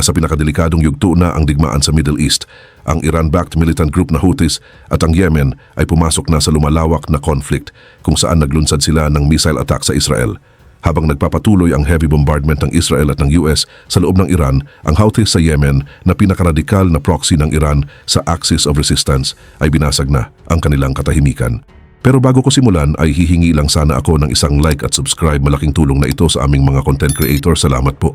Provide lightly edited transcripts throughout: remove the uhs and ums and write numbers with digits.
Nasa pinakadelikadong yugto na ang digmaan sa Middle East. Ang Iran-backed militant group na Houthis at ang Yemen ay pumasok na sa lumalawak na conflict kung saan naglunsad sila ng missile attack sa Israel. Habang nagpapatuloy ang heavy bombardment ng Israel at ng US sa loob ng Iran, ang Houthis sa Yemen na pinakaradikal na proxy ng Iran sa Axis of Resistance ay binasag na ang kanilang katahimikan. Pero bago ko simulan ay hihingi lang sana ako ng isang like at subscribe. Malaking tulong na ito sa aming mga content creator. Salamat po.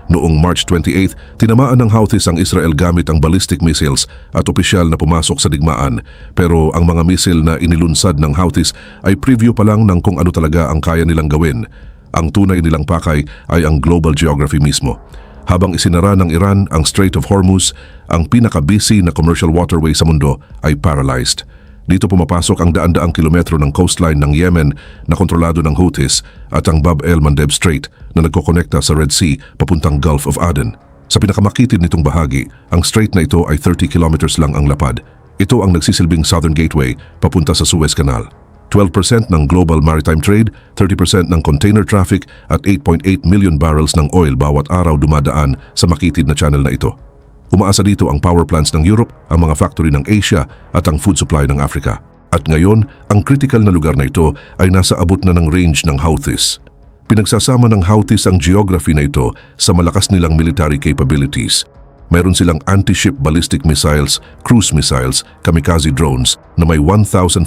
Noong March 28, tinamaan ng Houthis ang Israel gamit ang ballistic missiles at opisyal na pumasok sa digmaan. Pero ang mga missile na inilunsad ng Houthis ay preview pa lang ng kung ano talaga ang kaya nilang gawin. Ang tunay nilang pakay ay ang global geography mismo. Habang isinara ng Iran ang Strait of Hormuz, ang pinaka-busy na commercial waterway sa mundo ay paralyzed. Dito pumapasok ang daan-daang kilometro ng coastline ng Yemen na kontrolado ng Houthis at ang Bab el-Mandeb Strait na nagkokonekta sa Red Sea papuntang Gulf of Aden. Sa pinakamakitid nitong bahagi, ang strait na ito ay 30 kilometers lang ang lapad. Ito ang nagsisilbing Southern Gateway papunta sa Suez Canal. 12% ng global maritime trade, 30% ng container traffic at 8.8 million barrels ng oil bawat araw dumadaan sa makitid na channel na ito. Umaasa dito ang power plants ng Europe, ang mga factory ng Asia at ang food supply ng Africa. At ngayon, ang critical na lugar na ito ay nasa abot na ng range ng Houthis. Pinagsasama ng Houthis ang geography na ito sa malakas nilang military capabilities. Mayroon silang anti-ship ballistic missiles, cruise missiles, kamikaze drones na may 1,500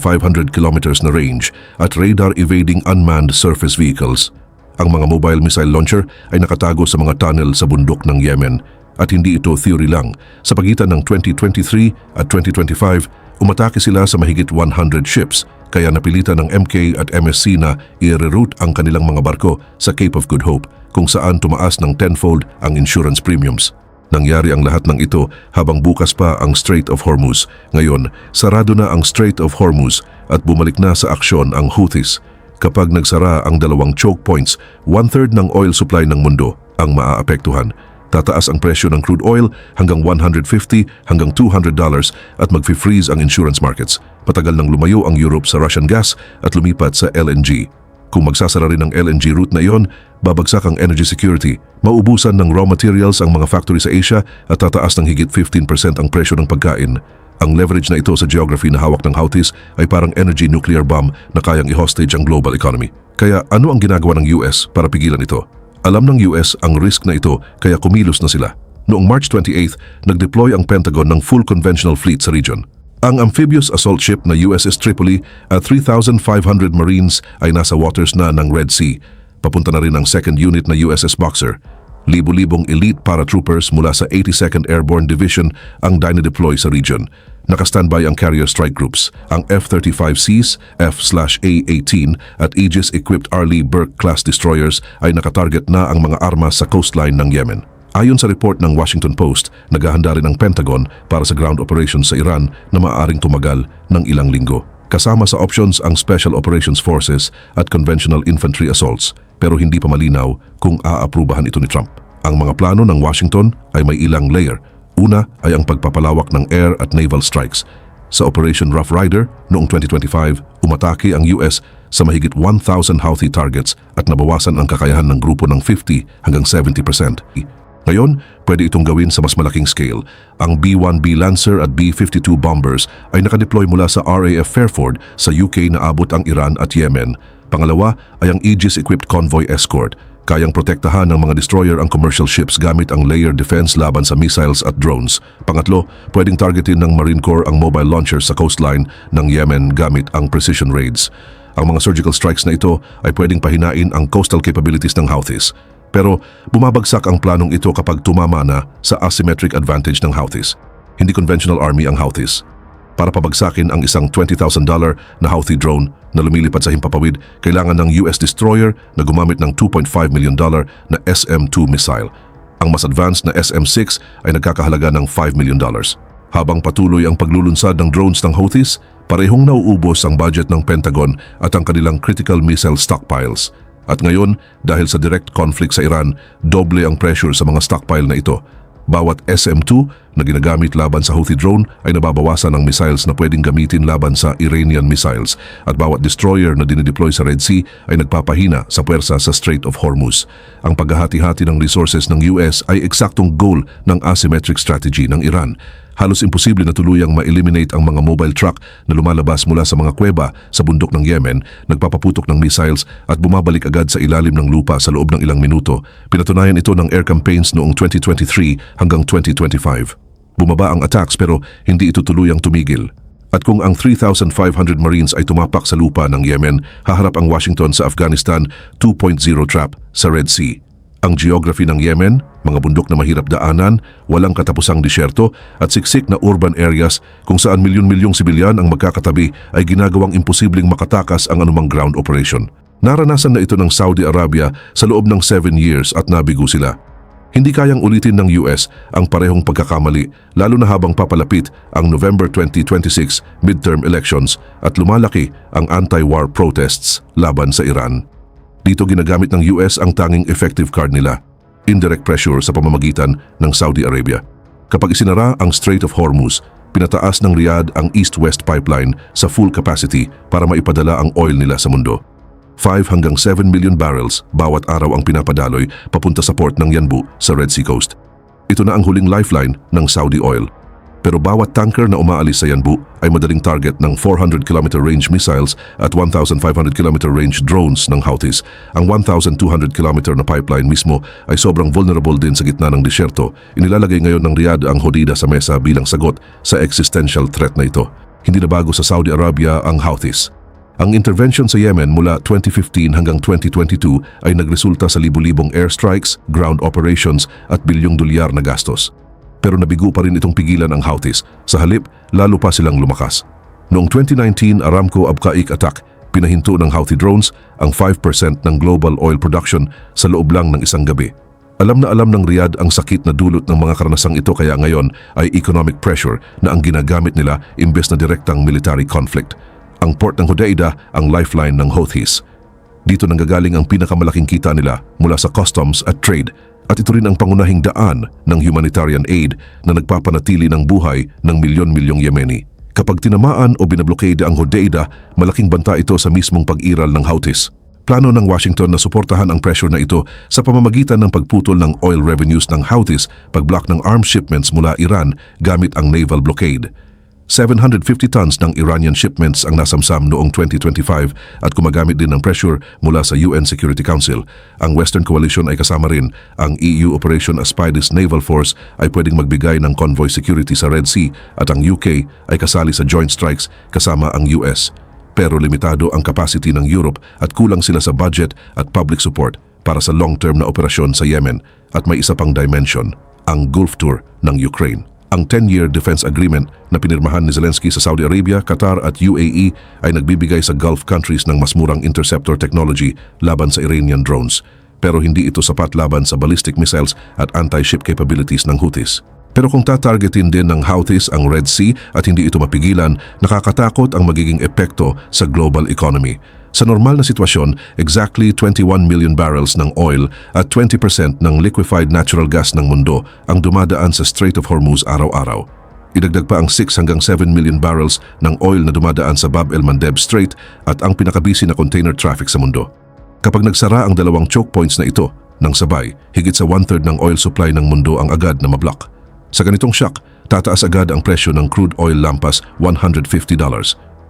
kilometers na range at radar-evading unmanned surface vehicles. Ang mga mobile missile launcher ay nakatago sa mga tunnel sa bundok ng Yemen. At hindi ito theory lang. Sa pagitan ng 2023 at 2025, umatake sila sa mahigit 100 ships, kaya napilitan ng MK at MSC na i-reroute ang kanilang mga barko sa Cape of Good Hope, kung saan tumaas ng tenfold ang insurance premiums. Nangyari ang lahat ng ito habang bukas pa ang Strait of Hormuz. Ngayon, sarado na ang Strait of Hormuz at bumalik na sa aksyon ang Houthis. Kapag nagsara ang dalawang choke points, 1/3 ng oil supply ng mundo ang maaapektuhan. Tataas ang presyo ng crude oil hanggang $150 hanggang $200 at magfi-freeze ang insurance markets. Patagal nang lumayo ang Europe sa Russian gas at lumipat sa LNG. Kung magsasara rin ang LNG route na iyon, babagsak ang energy security. Maubusan ng raw materials ang mga factory sa Asia at tataas ng higit 15% ang presyo ng pagkain. Ang leverage na ito sa geography na hawak ng Houthis ay parang energy nuclear bomb na kayang i-hostage ang global economy. Kaya ano ang ginagawa ng US para pigilan ito? Alam ng US ang risk na ito kaya kumilos na sila. Noong March 28, nag-deploy ang Pentagon ng full conventional fleet sa region. Ang amphibious assault ship na USS Tripoli at 3,500 Marines ay nasa waters na ng Red Sea. Papunta na rin ang second unit na USS Boxer. Libo-libong elite paratroopers mula sa 82nd Airborne Division ang dinedeploy sa region. Nakastandby ang carrier strike groups, ang F-35Cs, F/A-18 at Aegis-equipped Arleigh Burke-class destroyers ay nakatarget na ang mga armas sa coastline ng Yemen. Ayon sa report ng Washington Post, naghahanda rin ang Pentagon para sa ground operations sa Iran na maaaring tumagal ng ilang linggo. Kasama sa options ang Special Operations Forces at conventional infantry assaults, pero hindi pa malinaw kung aaprubahan ito ni Trump. Ang mga plano ng Washington ay may ilang layer. Una ay ang pagpapalawak ng air at naval strikes. Sa Operation Rough Rider noong 2025, umatake ang US sa mahigit 1,000 Houthi targets at nabawasan ang kakayahan ng grupo ng 50 hanggang 70%. Ngayon, pwede itong gawin sa mas malaking scale. Ang B-1B Lancer at B-52 bombers ay nakadeploy mula sa RAF Fairford sa UK na abot ang Iran at Yemen. Pangalawa ay ang Aegis-equipped convoy escort. Kayang protektahan ng mga destroyer ang commercial ships gamit ang layer defense laban sa missiles at drones. Pangatlo, pwedeng targetin ng Marine Corps ang mobile launchers sa coastline ng Yemen gamit ang precision raids. Ang mga surgical strikes na ito ay pwedeng pahinain ang coastal capabilities ng Houthis. Pero bumabagsak ang planong ito kapag tumama na sa asymmetric advantage ng Houthis. Hindi conventional army ang Houthis. Para pabagsakin ang isang $20,000 na Houthi drone na lumilipad sa himpapawid, kailangan ng US destroyer na gumamit ng $2.5 million na SM-2 missile. Ang mas advanced na SM-6 ay nagkakahalaga ng $5 million. Habang patuloy ang paglulunsad ng drones ng Houthis, parehong nauubos ang budget ng Pentagon at ang kanilang critical missile stockpiles. At ngayon, dahil sa direct conflict sa Iran, doble ang pressure sa mga stockpile na ito. Bawat SM-2 na ginagamit laban sa Houthi drone ay nababawasan ng missiles na pwedeng gamitin laban sa Iranian missiles at bawat destroyer na dinideploy sa Red Sea ay nagpapahina sa puwersa sa Strait of Hormuz. Ang paghahati-hati ng resources ng US ay eksaktong goal ng asymmetric strategy ng Iran. Halos imposible na tuluyang ma-eliminate ang mga mobile truck na lumalabas mula sa mga kuweba sa bundok ng Yemen, nagpapaputok ng missiles at bumabalik agad sa ilalim ng lupa sa loob ng ilang minuto. Pinatunayan ito ng air campaigns noong 2023 hanggang 2025. Bumaba ang attacks pero hindi ito tuluyang tumigil. At kung ang 3,500 Marines ay tumapak sa lupa ng Yemen, haharap ang Washington sa Afghanistan 2.0 trap sa Red Sea. Ang geography ng Yemen, mga bundok na mahirap daanan, walang katapusang disyerto at siksik na urban areas kung saan milyon-milyong sibilyan ang magkakatabi ay ginagawang imposibleng makatakas ang anumang ground operation. Naranasan na ito ng Saudi Arabia sa loob ng 7 years at nabigo sila. Hindi kayang ulitin ng US ang parehong pagkakamali lalo na habang papalapit ang November 2026 midterm elections at lumalaki ang anti-war protests laban sa Iran. Dito ginagamit ng US ang tanging effective card nila, indirect pressure sa pamamagitan ng Saudi Arabia. Kapag isinara ang Strait of Hormuz, pinataas ng Riyadh ang East-West pipeline sa full capacity para maipadala ang oil nila sa mundo. 5 hanggang 7 million barrels bawat araw ang pinapadaloy papunta sa port ng Yanbu sa Red Sea Coast. Ito na ang huling lifeline ng Saudi oil. Pero bawat tanker na umaalis sa Yanbu ay madaling target ng 400 km range missiles at 1,500 km range drones ng Houthis. Ang 1,200 km na pipeline mismo ay sobrang vulnerable din sa gitna ng disyerto. Inilalagay ngayon ng Riyadh ang Hodeidah sa mesa bilang sagot sa existential threat na ito. Hindi na bago sa Saudi Arabia ang Houthis. Ang intervention sa Yemen mula 2015 hanggang 2022 ay nagresulta sa libu-libong airstrikes, ground operations at bilyong dolyar na gastos. Pero nabigo pa rin itong pigilan ang Houthis. Sa halip, lalo pa silang lumakas. Noong 2019 Aramco Abqaiq attack, pinahinto ng Houthi drones ang 5% ng global oil production sa loob lang ng isang gabi. Alam na alam ng Riyadh ang sakit na dulot ng mga karanasang ito kaya ngayon ay economic pressure na ang ginagamit nila imbes na direktang military conflict. Ang port ng Hodeidah ang lifeline ng Houthis. Dito nanggagaling ang pinakamalaking kita nila mula sa customs at trade. At ito rin ang pangunahing daan ng humanitarian aid na nagpapanatili ng buhay ng milyon-milyong Yemeni. Kapag tinamaan o binablokade ang Hodeidah, malaking banta ito sa mismong pag-iral ng Houthis. Plano ng Washington na suportahan ang pressure na ito sa pamamagitan ng pagputol ng oil revenues ng Houthis, pag-block ng arms shipments mula Iran gamit ang naval blockade. 750 tons ng Iranian shipments ang nasamsam noong 2025 at gumagamit din ng pressure mula sa UN Security Council. Ang Western Coalition ay kasama rin. Ang EU Operation Aspidus Naval Force ay pwedeng magbigay ng convoy security sa Red Sea at ang UK ay kasali sa joint strikes kasama ang US. Pero limitado ang capacity ng Europe at kulang sila sa budget at public support para sa long-term na operasyon sa Yemen at may isa pang dimension, ang Gulf Tour ng Ukraine. Ang 10-year defense agreement na pinirmahan ni Zelensky sa Saudi Arabia, Qatar at UAE ay nagbibigay sa Gulf countries ng mas murang interceptor technology laban sa Iranian drones. Pero hindi ito sapat laban sa ballistic missiles at anti-ship capabilities ng Houthis. Pero kung tatargetin din ng Houthis ang Red Sea at hindi ito mapigilan, nakakatakot ang magiging epekto sa global economy. Sa normal na sitwasyon, exactly 21 million barrels ng oil at 20% ng liquefied natural gas ng mundo ang dumadaan sa Strait of Hormuz araw-araw. Idagdag pa ang 6 hanggang 7 million barrels ng oil na dumadaan sa Bab el-Mandeb Strait at ang pinakabisi na container traffic sa mundo. Kapag nagsara ang dalawang choke points na ito ng sabay, higit sa 1/3 ng oil supply ng mundo ang agad na mablock. Sa ganitong shock, tataas agad ang presyo ng crude oil lampas $150.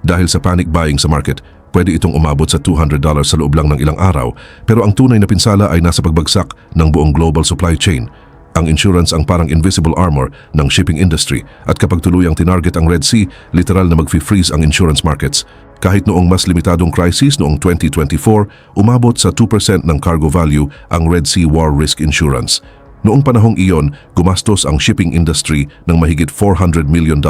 Dahil sa panic buying sa market, pwede itong umabot sa $200 sa loob lang ng ilang araw, pero ang tunay na pinsala ay nasa pagbagsak ng buong global supply chain. Ang insurance ang parang invisible armor ng shipping industry at kapag tuluyang tinarget ang Red Sea, literal na mag-freeze ang insurance markets. Kahit noong mas limitadong crisis noong 2024, umabot sa 2% ng cargo value ang Red Sea War Risk Insurance. Noong panahong iyon, gumastos ang shipping industry ng mahigit $400 million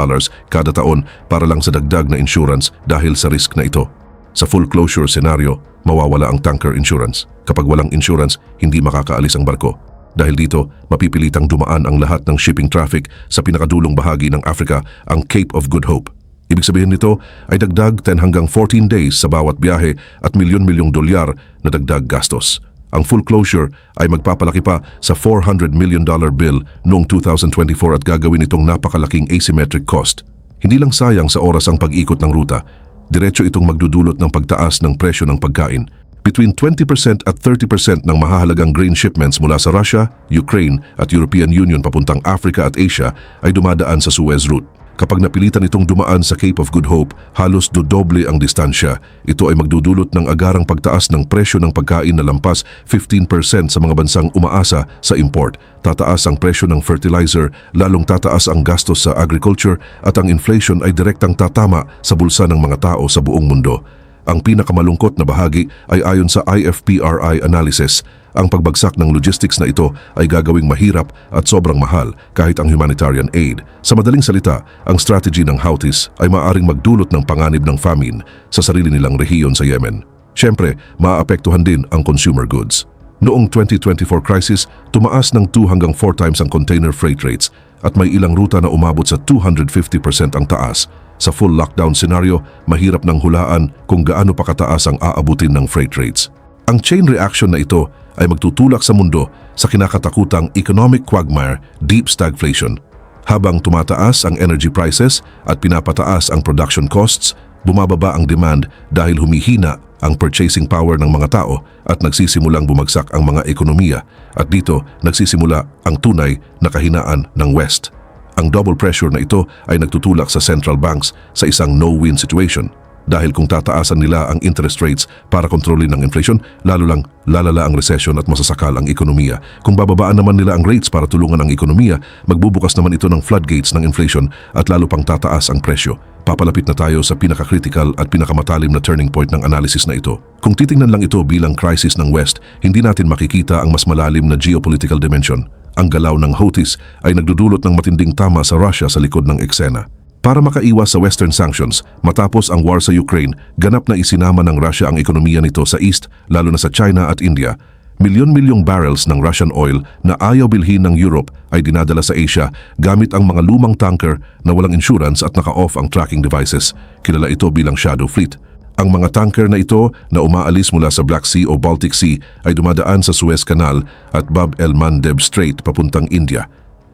kada taon para lang sa dagdag na insurance dahil sa risk na ito. Sa full closure scenario, mawawala ang tanker insurance. Kapag walang insurance, hindi makakaalis ang barko. Dahil dito, mapipilitang dumaan ang lahat ng shipping traffic sa pinakadulong bahagi ng Africa, ang Cape of Good Hope. Ibig sabihin nito ay dagdag 10 hanggang 14 days sa bawat biyahe at milyon-milyong dolyar na dagdag gastos. Ang full closure ay magpapalaki pa sa $400 million bill noong 2024 at gagawin itong napakalaking asymmetric cost. Hindi lang sayang sa oras ang pag-ikot ng ruta, diretso itong magdudulot ng pagtaas ng presyo ng pagkain. Between 20% at 30% ng mahahalagang grain shipments mula sa Russia, Ukraine at European Union papuntang Africa at Asia ay dumadaan sa Suez Route. Kapag napilitan itong dumaan sa Cape of Good Hope, halos dodoble ang distansya. Ito ay magdudulot ng agarang pagtaas ng presyo ng pagkain na lampas 15% sa mga bansang umaasa sa import. Tataas ang presyo ng fertilizer, lalong tataas ang gastos sa agriculture at ang inflation ay direktang tatama sa bulsa ng mga tao sa buong mundo. Ang pinakamalungkot na bahagi ay ayon sa IFPRI analysis, ang pagbagsak ng logistics na ito ay gagawing mahirap at sobrang mahal kahit ang humanitarian aid. Sa madaling salita, ang strategy ng Houthis ay maaaring magdulot ng panganib ng famine sa sarili nilang rehiyon sa Yemen. Siyempre, maaapektuhan din ang consumer goods. Noong 2024 crisis, tumaas ng 2 hanggang 4 times ang container freight rates at may ilang ruta na umabot sa 250% ang taas. Sa full lockdown scenario, mahirap nang hulaan kung gaano pa kataas ang aabutin ng freight rates. Ang chain reaction na ito ay magtutulak sa mundo sa kinakatakutang economic quagmire, deep stagflation. Habang tumataas ang energy prices at pinapataas ang production costs, bumababa ang demand dahil humihina ang purchasing power ng mga tao at nagsisimulang bumagsak ang mga ekonomiya at dito nagsisimula ang tunay na kahinaan ng West. Ang double pressure na ito ay nagtutulak sa central banks sa isang no-win situation. Dahil kung tataasan nila ang interest rates para kontrolin ang inflation, lalo lang lalala ang recession at masasakal ang ekonomiya. Kung bababaan naman nila ang rates para tulungan ang ekonomiya, magbubukas naman ito ng floodgates ng inflation at lalo pang tataas ang presyo. Papalapit na tayo sa pinaka-critical at pinakamatalim na turning point ng analysis na ito. Kung titingnan lang ito bilang crisis ng West, hindi natin makikita ang mas malalim na geopolitical dimension. Ang galaw ng Houthis ay nagdudulot ng matinding tama sa Russia sa likod ng eksena. Para makaiwas sa Western sanctions, matapos ang war sa Ukraine, ganap na isinama ng Russia ang ekonomiya nito sa East, lalo na sa China at India. Milyon-milyong barrels ng Russian oil na ayaw bilhin ng Europe ay dinadala sa Asia gamit ang mga lumang tanker na walang insurance at naka-off ang tracking devices. Kilala ito bilang shadow fleet. Ang mga tanker na ito na umaalis mula sa Black Sea o Baltic Sea ay dumadaan sa Suez Canal at Bab el-Mandeb Strait papuntang India.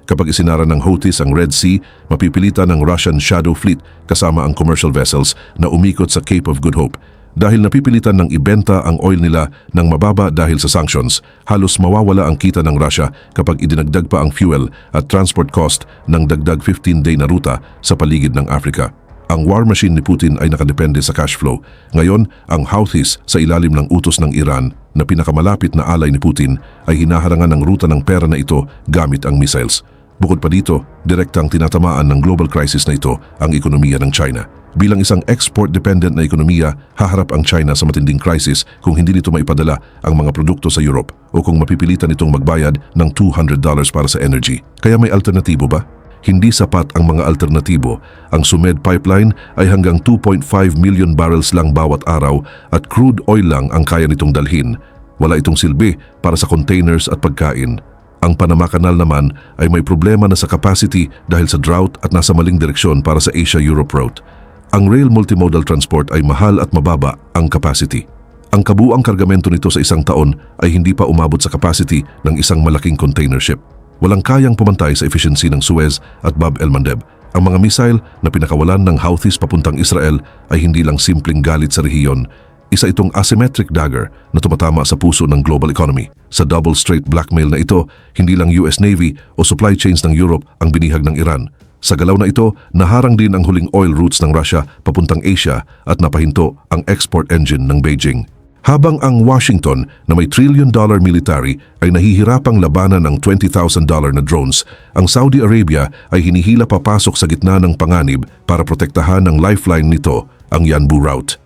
Kapag isinara ng Houthis ang Red Sea, mapipilitan ng Russian shadow fleet kasama ang commercial vessels na umikot sa Cape of Good Hope. Dahil napipilitan ng ibenta ang oil nila ng mababa dahil sa sanctions, halos mawawala ang kita ng Russia kapag idinagdag pa ang fuel at transport cost ng dagdag 15-day na ruta sa paligid ng Africa. Ang war machine ni Putin ay nakadepende sa cash flow. Ngayon, ang Houthis sa ilalim ng utos ng Iran na pinakamalapit na alay ni Putin ay hinaharangan ng ruta ng pera na ito gamit ang missiles. Bukod pa dito, direktang tinatamaan ng global crisis na ito ang ekonomiya ng China. Bilang isang export-dependent na ekonomiya, haharap ang China sa matinding crisis kung hindi nito maipadala ang mga produkto sa Europe o kung mapipilitan itong magbayad ng $200 para sa energy. Kaya may alternatibo ba? Hindi sapat ang mga alternatibo. Ang Sumed Pipeline ay hanggang 2.5 million barrels lang bawat araw at crude oil lang ang kaya nitong dalhin. Wala itong silbi para sa containers at pagkain. Ang Panama Canal naman ay may problema na sa capacity dahil sa drought at nasa maling direksyon para sa Asia-Europe route. Ang rail multimodal transport ay mahal at mababa ang capacity. Ang kabuuang kargamento nito sa isang taon ay hindi pa umabot sa capacity ng isang malaking container ship. Walang kayang pumantay sa efficiency ng Suez at Bab el-Mandeb. Ang mga missile na pinakawalan ng Houthis papuntang Israel ay hindi lang simpleng galit sa rehiyon. Isa itong asymmetric dagger na tumatama sa puso ng global economy. Sa double straight blackmail na ito, hindi lang US Navy o supply chains ng Europe ang binihag ng Iran. Sa galaw na ito, naharang din ang huling oil routes ng Russia papuntang Asia at napahinto ang export engine ng Beijing. Habang ang Washington na may $1 trillion military ay nahihirapang labanan ng $20,000 na drones, ang Saudi Arabia ay hinihila papasok sa gitna ng panganib para protektahan ng lifeline nito, ang Yanbu route.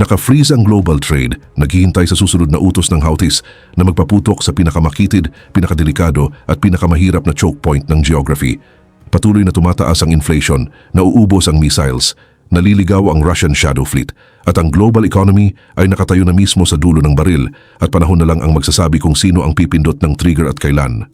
Naka-freeze ang global trade, naghihintay sa susunod na utos ng Houthis na magpaputok sa pinakamakitid, pinakadelikado at pinakamahirap na choke point ng geography. Patuloy na tumataas ang inflation, nauubos ang missiles, naliligaw ang Russian shadow fleet at ang global economy ay nakatayo na mismo sa dulo ng baril at panahon na lang ang magsasabi kung sino ang pipindot ng trigger at kailan.